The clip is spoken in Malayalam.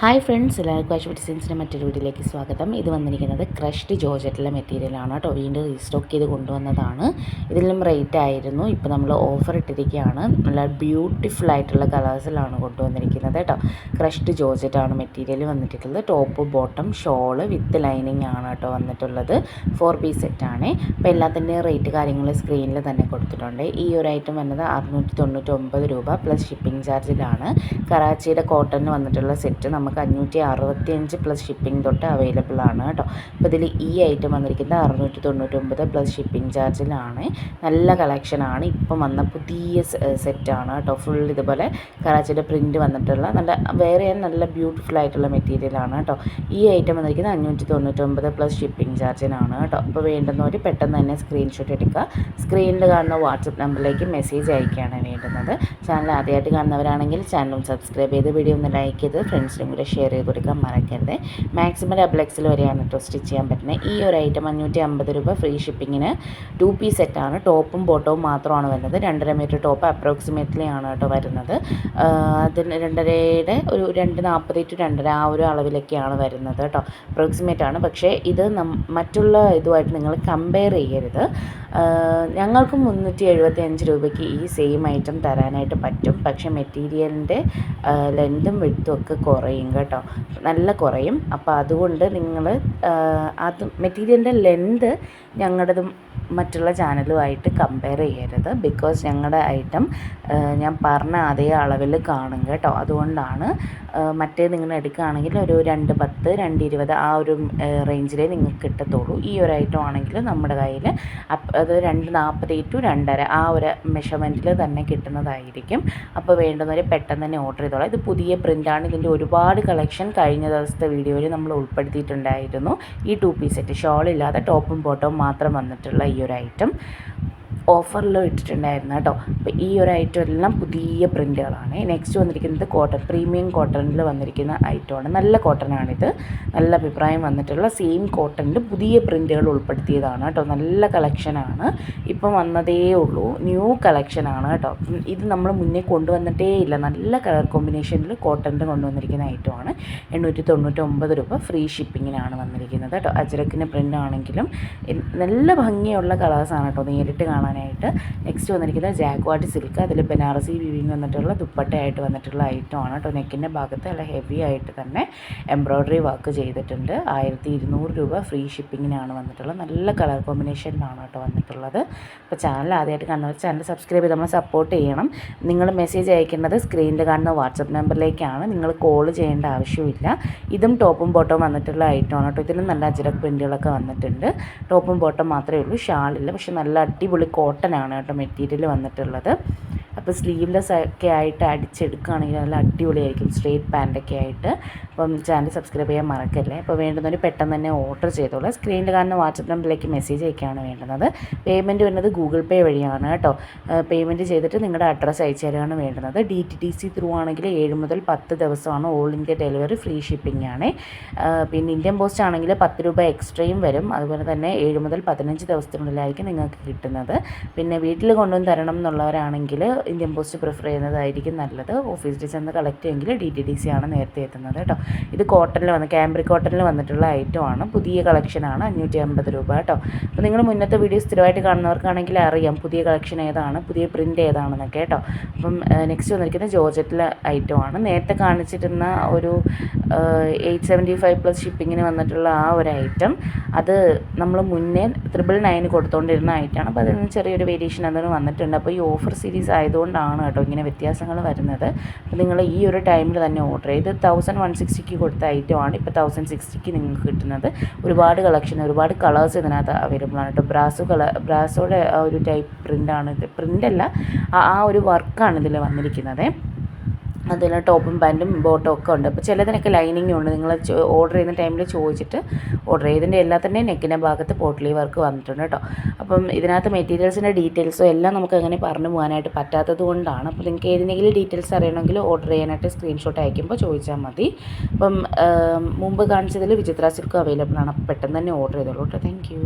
ഹായ് ഫ്രണ്ട്സ്, എല്ലാവർക്കും ആശുപത്രി ഡിസൈൻസിൻ്റെ മറ്റൊരു വീഡിയോയിലേക്ക് സ്വാഗതം. ഇത് വന്നിരിക്കുന്നത് ക്രഷ്ഡ് ജോർജറ്റിലെ മെറ്റീരിയലാണ് കേട്ടോ. വീണ്ടും റീസ്റ്റോക്ക് ചെയ്ത് കൊണ്ടുവന്നതാണ്. ഇതിലും റേറ്റ് ആയിരുന്നു. ഇപ്പോൾ നമ്മൾ ഓഫർ ഇട്ടിരിക്കുകയാണ്. നല്ല ബ്യൂട്ടിഫുൾ ആയിട്ടുള്ള കളേഴ്സിലാണ് കൊണ്ടുവന്നിരിക്കുന്നത് കേട്ടോ. ക്രഷ്ഡ് ജോർജറ്റാണ് മെറ്റീരിയൽ വന്നിട്ടുള്ളത്. Top bottom shawl with lining ആണ് കേട്ടോ വന്നിട്ടുള്ളത്. 4 പീസ് സെറ്റാണ്. അപ്പോൾ എല്ലാത്തിൻ്റെയും റേറ്റ് കാര്യങ്ങൾ സ്ക്രീനിൽ തന്നെ കൊടുത്തിട്ടുണ്ട്. ഈ ഒരു ഐറ്റം വന്നത് 699 രൂപ പ്ലസ് ഷിപ്പിംഗ് ചാർജിലാണ്. കറാച്ചിയുടെ കോട്ടണിന് വന്നിട്ടുള്ള സെറ്റ് നമുക്ക് 565 പ്ലസ് ഷിപ്പിംഗ് തൊട്ട് അവൈലബിൾ ആണ് കേട്ടോ. അപ്പോൾ ഇതിൽ ഈ ഐറ്റം വന്നിരിക്കുന്നത് 699 പ്ലസ് ഷിപ്പിംഗ് ചാർജിലാണ്. നല്ല കളക്ഷനാണ്. ഇപ്പം വന്ന പുതിയ സെറ്റാണ് കേട്ടോ. ഫുൾ ഇതുപോലെ കറാച്ചിയുടെ പ്രിൻറ്റ് വന്നിട്ടുള്ള നല്ല ബ്യൂട്ടിഫുൾ ആയിട്ടുള്ള മെറ്റീരിയലാണ് കേട്ടോ. ഈ ഐറ്റം വന്നിരിക്കുന്നത് 599 പ്ലസ് ഷിപ്പിംഗ് ചാർജിനാണ് കേട്ടോ. അപ്പോൾ വേണ്ടുന്നവർ പെട്ടെന്ന് തന്നെ സ്ക്രീൻഷോട്ട് എടുക്കുക. സ്ക്രീനിൽ കാണുന്ന വാട്സപ്പ് നമ്പറിലേക്ക് മെസ്സേജ് അയക്കുകയാണ് വേണ്ടുന്നത്. ചാനൽ ആദ്യമായിട്ട് കാണുന്നവരാണെങ്കിൽ ചാനൽ സബ്സ്ക്രൈബ് ചെയ്ത് വീഡിയോ ഒന്ന് ലൈക്ക് ചെയ്ത് ഫ്രണ്ട്സിനും കൂടെ ഷെയർ ചെയ്ത് കൊടുക്കാൻ മറക്കരുത്. മാക്സിമം ഡബിൾ വരെയാണ് കേട്ടോ സ്റ്റിച്ച് ചെയ്യാൻ പറ്റുന്നത്. ഈ ഒരു ഐറ്റം 550 രൂപ ഫ്രീ ഷിപ്പിങ്ങിന് 2 പീസ് സെറ്റാണ്. ടോപ്പും ബോട്ടവും മാത്രമാണ് വരുന്നത്. 2.5 മീറ്റർ ടോപ്പ് അപ്രോക്സിമേറ്റ്ലി ആണ് കേട്ടോ വരുന്നത്. അതിന് 2.5യുടെ ഒരു 2.40 to 2.5 ആ ഒരു അളവിലൊക്കെയാണ് വരുന്നത് കേട്ടോ. അപ്രോക്സിമേറ്റ് ആണ്. പക്ഷേ ഇത് മറ്റുള്ള ഇതുമായിട്ട് നിങ്ങൾ കമ്പയർ ചെയ്യരുത്. ഞങ്ങൾക്ക് 375 രൂപയ്ക്ക് ഈ സെയിം ഐറ്റം തരാനായിട്ട് പറ്റും. പക്ഷേ മെറ്റീരിയലിൻ്റെ ലെങ്തും വിഡ്ത്തും ഒക്കെ കുറയും കേട്ടോ, നല്ല കുറയും. അപ്പോൾ അതുകൊണ്ട് നിങ്ങൾ അത് മെറ്റീരിയലിൻ്റെ ലെന്ത് ഞങ്ങളുടേതും മറ്റുള്ള ചാനലുമായിട്ട് കമ്പയർ ചെയ്യരുത്. ബിക്കോസ് ഞങ്ങളുടെ ഐറ്റം ഞാൻ പറഞ്ഞ അതേ അളവിൽ കാണും കേട്ടോ. അതുകൊണ്ടാണ് മറ്റേ നിങ്ങൾ എടുക്കുകയാണെങ്കിൽ ഒരു 210, 220 ആ ഒരു റേഞ്ചിലേ നിങ്ങൾക്ക് കിട്ടത്തുള്ളൂ. ഈ ഒരു ഐറ്റം ആണെങ്കിൽ നമ്മുടെ കയ്യിൽ അത് 2.40 to 2.5 ആ ഒരു മെഷർമെൻറ്റിൽ തന്നെ കിട്ടുന്നതായിരിക്കും. അപ്പോൾ വേണ്ടുന്നവർ പെട്ടെന്ന് തന്നെ ഓർഡർ ചെയ്തോളാം. ഇത് പുതിയ പ്രിൻ്റാണ്. ഇതിൻ്റെ ഒരുപാട് കളക്ഷൻ കഴിഞ്ഞ ദിവസത്തെ വീഡിയോയിൽ നമ്മൾ ഉൾപ്പെടുത്തിയിട്ടുണ്ടായിരുന്നു. ഈ 2 പീസ് സെറ്റ് ഷോളില്ലാതെ ടോപ്പും ബോട്ടവും മാത്രം വന്നിട്ടുള്ള ഈ ഒരു ഐറ്റം ഓഫറിലും ഇട്ടിട്ടുണ്ടായിരുന്നു കേട്ടോ. അപ്പോൾ ഈ ഒരു ഐറ്റം എല്ലാം പുതിയ പ്രിൻ്റുകളാണ്. നെക്സ്റ്റ് വന്നിരിക്കുന്നത് കോട്ടൺ, പ്രീമിയം കോട്ടണിൽ വന്നിരിക്കുന്ന ഐറ്റമാണ്. നല്ല കോട്ടനാണിത്. നല്ല അഭിപ്രായം വന്നിട്ടുള്ള സെയിം കോട്ടണിൽ പുതിയ പ്രിൻ്റുകൾ ഉൾപ്പെടുത്തിയതാണ് കേട്ടോ. നല്ല കളക്ഷനാണ്. ഇപ്പം വന്നതേ ഉള്ളൂ. ന്യൂ കളക്ഷനാണ് കേട്ടോ. ഇത് നമ്മൾ മുന്നേ കൊണ്ടുവന്നിട്ടേ ഇല്ല. നല്ല കളർ കോമ്പിനേഷനിൽ കോട്ടണിൽ കൊണ്ടുവന്നിരിക്കുന്ന ഐറ്റമാണ്. 899 രൂപ ഫ്രീ ഷിപ്പിങ്ങിനാണ് വന്നിരിക്കുന്നത് കേട്ടോ. അജ്രക്കിൻ്റെ പ്രിൻ്റ് ആണെങ്കിലും നല്ല ഭംഗിയുള്ള കളേഴ്സാണ് കേട്ടോ നേരിട്ട് കാണാനായിട്ട്. നെക്സ്റ്റ് വന്നിരിക്കുന്നത് ജാക്വാർഡ് സിൽക്ക്, അതിൽ ബനാറസി വീവിങ് വന്നിട്ടുള്ള ദുപ്പട്ടയായിട്ട് വന്നിട്ടുള്ള ഐറ്റമാണ് കേട്ടോ. നെക്കിൻ്റെ ഭാഗത്ത് നല്ല ഹെവി ആയിട്ട് തന്നെ എംബ്രോയ്ഡറി വർക്ക് ചെയ്തിട്ടുണ്ട്. 1200 രൂപ ഫ്രീ ഷിപ്പിങ്ങിനാണ് വന്നിട്ടുള്ളത്. നല്ല കളർ കോമ്പിനേഷനിലാണ് കേട്ടോ വന്നിട്ടുള്ളത്. അപ്പോൾ ചാനൽ ആദ്യമായിട്ട് കാണുന്നവർ ചാനൽ സബ്സ്ക്രൈബ് ചെയ്ത് നമ്മളെ സപ്പോർട്ട് ചെയ്യണം. നിങ്ങൾ മെസ്സേജ് അയക്കേണ്ടത് സ്ക്രീനിൽ കാണുന്ന വാട്സപ്പ് നമ്പറിലേക്കാണ്. നിങ്ങൾ കോൾ ചെയ്യേണ്ട ആവശ്യമില്ല. ഇതും ടോപ്പും ബോട്ടവും വന്നിട്ടുള്ള ഐറ്റമാണ് കേട്ടോ. ഇതിലും നല്ല അജ്രക് പ്രിൻറ്റുകളൊക്കെ വന്നിട്ടുണ്ട്. ടോപ്പും ബോട്ടം മാത്രമേ ഉള്ളൂ, ഷാളില്ല. പക്ഷെ നല്ല അടിപൊളി കോട്ടനാണ് കേട്ടോ മെറ്റീരിയൽ വന്നിട്ടുള്ളത്. അപ്പോൾ സ്ലീവ്ലെസ് ഒക്കെ ആയിട്ട് അടിച്ചെടുക്കുകയാണെങ്കിൽ നല്ല അടിപൊളിയായിരിക്കും, സ്ട്രെയിറ്റ് പാൻറ്റൊക്കെ ആയിട്ട്. അപ്പം ചാനൽ സബ്സ്ക്രൈബ് ചെയ്യാൻ മറക്കല്ലേ. അപ്പോൾ വേണ്ടുന്നവർ പെട്ടെന്ന് തന്നെ ഓർഡർ ചെയ്തോളൂ. സ്ക്രീനിൽ കാണുന്ന വാട്സപ്പ് നമ്പറിലേക്ക് മെസ്സേജ് അയക്കുകയാണ് വേണ്ടുന്നത്. പേയ്മെൻറ്റ് വരുന്നത് ഗൂഗിൾ പേ വഴിയാണ് കേട്ടോ. പേയ്മെൻറ്റ് ചെയ്തിട്ട് നിങ്ങളുടെ അഡ്രസ്സ് അയച്ചു തരികയാണ് വേണ്ടുന്നത്. DTDC ത്രൂ ആണെങ്കിൽ 7 മുതൽ 10 ദിവസമാണ്. All India delivery, free shipping ആണ്. പിന്നെ ഇന്ത്യൻ പോസ്റ്റ് ആണെങ്കിൽ 10 രൂപ എക്സ്ട്രയും വരും. അതുപോലെ തന്നെ 7 മുതൽ 15 ദിവസത്തിനുള്ളിലായിരിക്കും നിങ്ങൾക്ക് കിട്ടുന്നത്. പിന്നെ വീട്ടിൽ കൊണ്ടുവന്ന് തരണം എന്നുള്ളവരാണെങ്കിൽ ഇന്ത്യൻ പോസ്റ്റ് പ്രിഫർ ചെയ്യുന്നതായിരിക്കും നല്ലത്. ഓഫീസിൽ ചെന്ന് കളക്ട് ചെയ്യുമെങ്കിൽ DTDC ആണ് നേരത്തെ എത്തുന്നത് കേട്ടോ. ഇത് കോട്ടണിൽ ക്യാമ്പ്രിക് കോട്ടണിൽ വന്നിട്ടുള്ള ഐറ്റമാണ്. പുതിയ കളക്ഷനാണ്. 550 രൂപ കേട്ടോ. അപ്പോൾ നിങ്ങൾ മുന്നത്തെ വീഡിയോ സ്ഥിരമായിട്ട് കാണുന്നവർക്കാണെങ്കിൽ അറിയാം പുതിയ കളക്ഷൻ ഏതാണ്, പുതിയ പ്രിൻ്റ് ഏതാണെന്നൊക്കെ കേട്ടോ. അപ്പം നെക്സ്റ്റ് വന്നിരിക്കുന്നത് ജോർജറ്റിലെ ഐറ്റമാണ്. നേരത്തെ കാണിച്ചിരുന്ന ഒരു 875 പ്ലസ് ഷിപ്പിങ്ങിന് വന്നിട്ടുള്ള ആ ഒരു ഐറ്റം, അത് നമ്മൾ മുന്നേ 999 കൊടുത്തുകൊണ്ടിരുന്ന ഐറ്റമാണ്. അപ്പോൾ അതിന് ചെറിയൊരു വേരിയേഷൻ അതിന് വന്നിട്ടുണ്ട്. അപ്പോൾ ഈ ഓഫർ സീരീസ് ആയതുകൊണ്ടാണ് കേട്ടോ ഇങ്ങനെ വ്യത്യാസങ്ങൾ വരുന്നത്. അപ്പോൾ നിങ്ങൾ ഈ ഒരു ടൈമിൽ തന്നെ ഓർഡർ ചെയ്ത് 1160 കൊടുത്ത ഐറ്റമാണ് ഇപ്പോൾ 1060 നിങ്ങൾക്ക് കിട്ടുന്നത്. ഒരുപാട് കളക്ഷൻ, ഒരുപാട് കളേഴ്സ് ഇതിനകത്ത് അവൈലബിൾ ആണ് കേട്ടോ. ബ്രാസോയുടെ ആ ഒരു ടൈപ്പ് പ്രിൻ്റാണ് ഇത്. പ്രിൻ്റല്ല, ആ ഒരു വർക്കാണ് ഇതിൽ വന്നിരിക്കുന്നത്. അതിൽ ടോപ്പും പാൻറ്റും ബോട്ടും ഒക്കെ ഉണ്ട്. അപ്പോൾ ചിലതിനൊക്കെ ലൈനിങ്ങും ഉണ്ട്. നിങ്ങൾ ഓർഡർ ചെയ്യുന്ന ടൈമിൽ ചോദിച്ചിട്ട് ഓർഡർ ചെയ്തതിൻ്റെ എല്ലാത്തിൻ്റെയും നെക്കിൻ്റെ ഭാഗത്ത് പോട്ട്ലി വർക്ക് വന്നിട്ടുണ്ട് കേട്ടോ. അപ്പം ഇതിനകത്ത് മെറ്റീരിയൽസിൻ്റെ ഡീറ്റെയിൽസും എല്ലാം നമുക്ക് അങ്ങനെ പറഞ്ഞു പോകാനായിട്ട് പറ്റാത്തത് കൊണ്ടാണ്. അപ്പോൾ നിങ്ങൾക്ക് ഏതെങ്കിലും ഡീറ്റെയിൽസ് അറിയണമെങ്കിൽ ഓർഡർ ചെയ്യാനായിട്ട് സ്ക്രീൻഷോട്ട് അയക്കുമ്പോൾ ചോദിച്ചാൽ മതി. അപ്പം മുമ്പ് കാണിച്ചതിൽ വിചിത്ര സിൽക്ക് അവൈലബിൾ ആണ്. അപ്പോൾ പെട്ടെന്ന് തന്നെ ഓർഡർ ചെയ്തോളൂ കേട്ടോ. Thank you.